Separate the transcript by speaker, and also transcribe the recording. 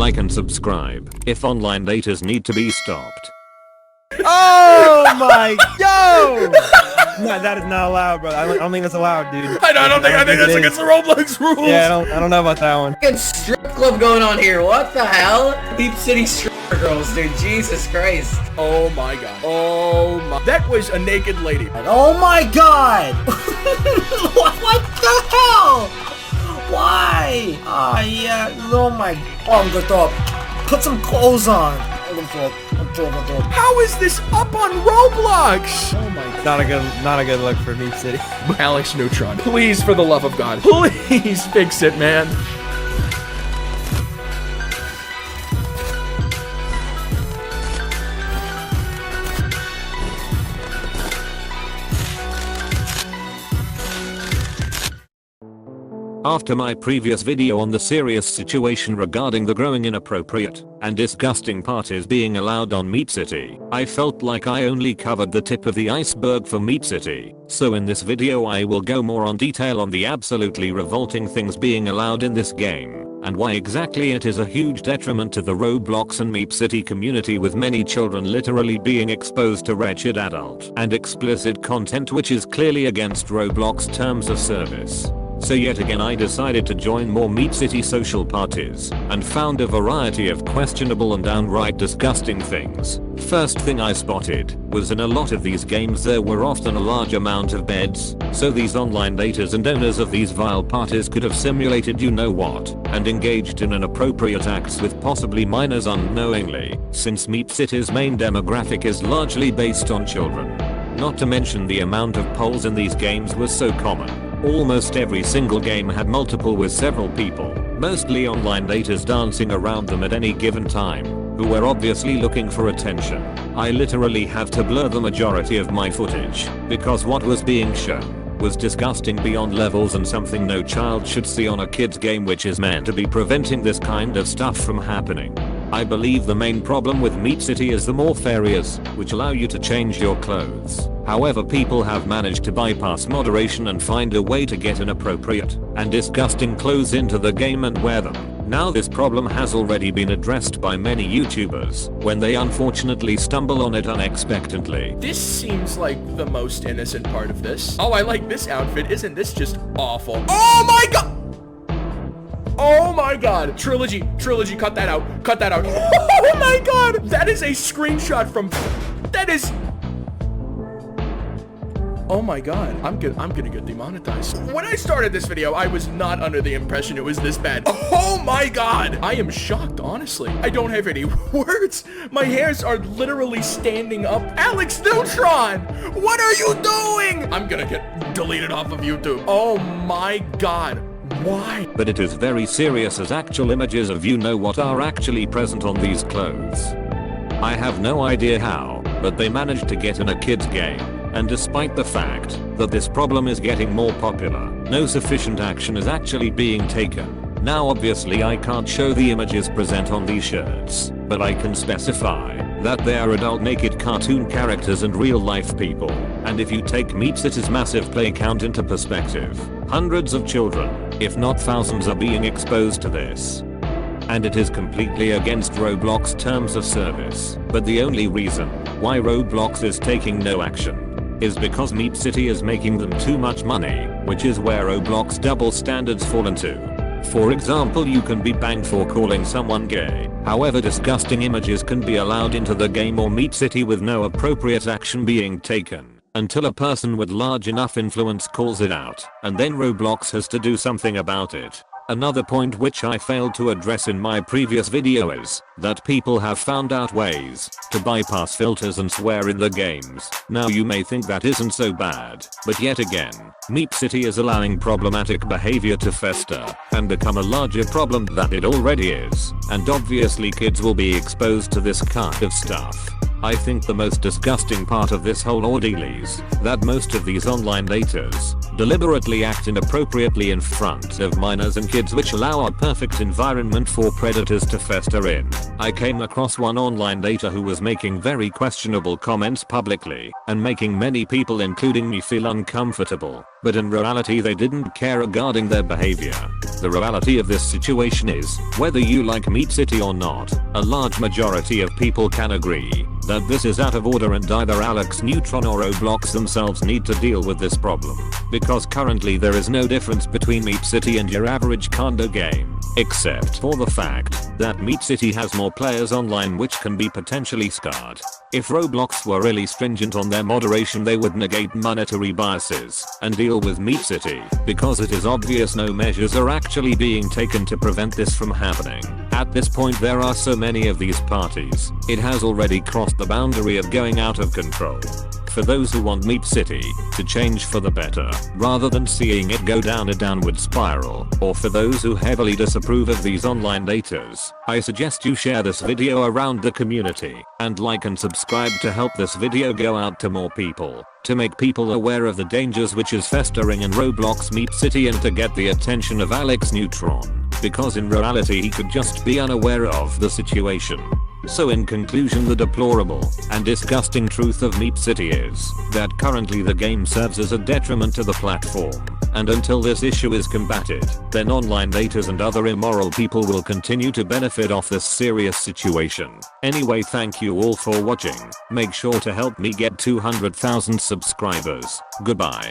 Speaker 1: like and subscribe if online daters need to be stopped.
Speaker 2: Oh my, yo! No, that is not allowed, bro. I don't think that's allowed, dude.
Speaker 3: I think that's against the Roblox rules.
Speaker 2: Yeah, I don't know about that one.
Speaker 4: Fucking strip club going on here. What the hell? Meepcity stripper girls, dude. Jesus Christ.
Speaker 3: Oh my god. Oh my. That was a naked lady.
Speaker 5: Oh my god! What the hell? Why? Oh my. Oh, I'm gonna throw up. Put some clothes on. I'm gonna throw up.
Speaker 3: How is this up on Roblox? Oh my god.
Speaker 2: Not a good look for Meepcity.
Speaker 3: Alex Neutron, please, for the love of God, please fix it, man.
Speaker 1: After my previous video on the serious situation regarding the growing inappropriate and disgusting parties being allowed on Meepcity, I felt like I only covered the tip of the iceberg for Meepcity. So in this video I will go more on detail on the absolutely revolting things being allowed in this game, and why exactly it is a huge detriment to the Roblox and Meepcity community, with many children literally being exposed to wretched adult and explicit content which is clearly against Roblox terms of service. So yet again I decided to join more Meepcity social parties and found a variety of questionable and downright disgusting things. First thing I spotted was in a lot of these games there were often a large amount of beds, so these online daters and owners of these vile parties could have simulated you know what and engaged in inappropriate acts with possibly minors unknowingly, since Meepcity's main demographic is largely based on children. Not to mention the amount of polls in these games was so common. Almost every single game had multiple with several people, mostly online daters dancing around them at any given time, who were obviously looking for attention. I literally have to blur the majority of my footage, because what was being shown was disgusting beyond levels and something no child should see on a kid's game, which is meant to be preventing this kind of stuff from happening. I believe the main problem with Meepcity is the morph areas, which allow you to change your clothes. However, people have managed to bypass moderation and find a way to get inappropriate and disgusting clothes into the game and wear them. Now this problem has already been addressed by many YouTubers when they unfortunately stumble on it unexpectedly.
Speaker 3: This seems like the most innocent part of this. Oh, I like this outfit. Isn't this just awful? Oh my god! Oh my god. Trilogy, cut that out. Cut that out. Oh my god. That is a screenshot from... That is... Oh my god, I'm gonna get demonetized. When I started this video, I was not under the impression it was this bad. Oh my god! I am shocked, honestly. I don't have any words. My hairs are literally standing up. Alex Neutron! What are you doing? I'm gonna get deleted off of YouTube. Oh my god. Why?
Speaker 1: But it is very serious, as actual images of you know what are actually present on these clothes. I have no idea how, but they managed to get in a kid's game. And despite the fact that this problem is getting more popular, no sufficient action is actually being taken. Now obviously I can't show the images present on these shirts, but I can specify that they are adult naked cartoon characters and real life people. And if you take Meepcity's massive play count into perspective, hundreds of children, if not thousands, are being exposed to this. And it is completely against Roblox terms of service. But the only reason why Roblox is taking no action is because Meepcity is making them too much money, which is where Roblox double standards fall into. For example, you can be banged for calling someone gay. However, disgusting images can be allowed into the game or Meepcity with no appropriate action being taken, until a person with large enough influence calls it out, and then Roblox has to do something about it. Another point which I failed to address in my previous video is that people have found out ways to bypass filters and swear in the games. Now you may think that isn't so bad, but yet again, Meepcity is allowing problematic behavior to fester and become a larger problem than it already is, and obviously kids will be exposed to this kind of stuff. I think the most disgusting part of this whole ordeal is that most of these online daters deliberately act inappropriately in front of minors and kids, which allow a perfect environment for predators to fester in. I came across one online dater who was making very questionable comments publicly and making many people including me feel uncomfortable, but in reality they didn't care regarding their behavior. The reality of this situation is, whether you like Meepcity or not, a large majority of people can agree that this is out of order and either Alex Neutron or Roblox themselves need to deal with this problem. Because currently there is no difference between Meepcity and your average condo game, except for the fact that Meepcity has more players online, which can be potentially scarred. If Roblox were really stringent on their moderation, they would negate monetary biases and deal with Meepcity, because it is obvious no measures are actually being taken to prevent this from happening. At this point there are so many of these parties, it has already crossed the boundary of going out of control. For those who want Meepcity to change for the better, rather than seeing it go down a downward spiral, or for those who heavily disapprove of these online daters, I suggest you share this video around the community, and like and subscribe to help this video go out to more people, to make people aware of the dangers which is festering in Roblox Meepcity, and to get the attention of Alex Neutron, because in reality he could just be unaware of the situation. So in conclusion, the deplorable and disgusting truth of Meepcity is that currently the game serves as a detriment to the platform, and until this issue is combated, then online daters and other immoral people will continue to benefit off this serious situation. Anyway, thank you all for watching. Make sure to help me get 200,000 subscribers. Goodbye.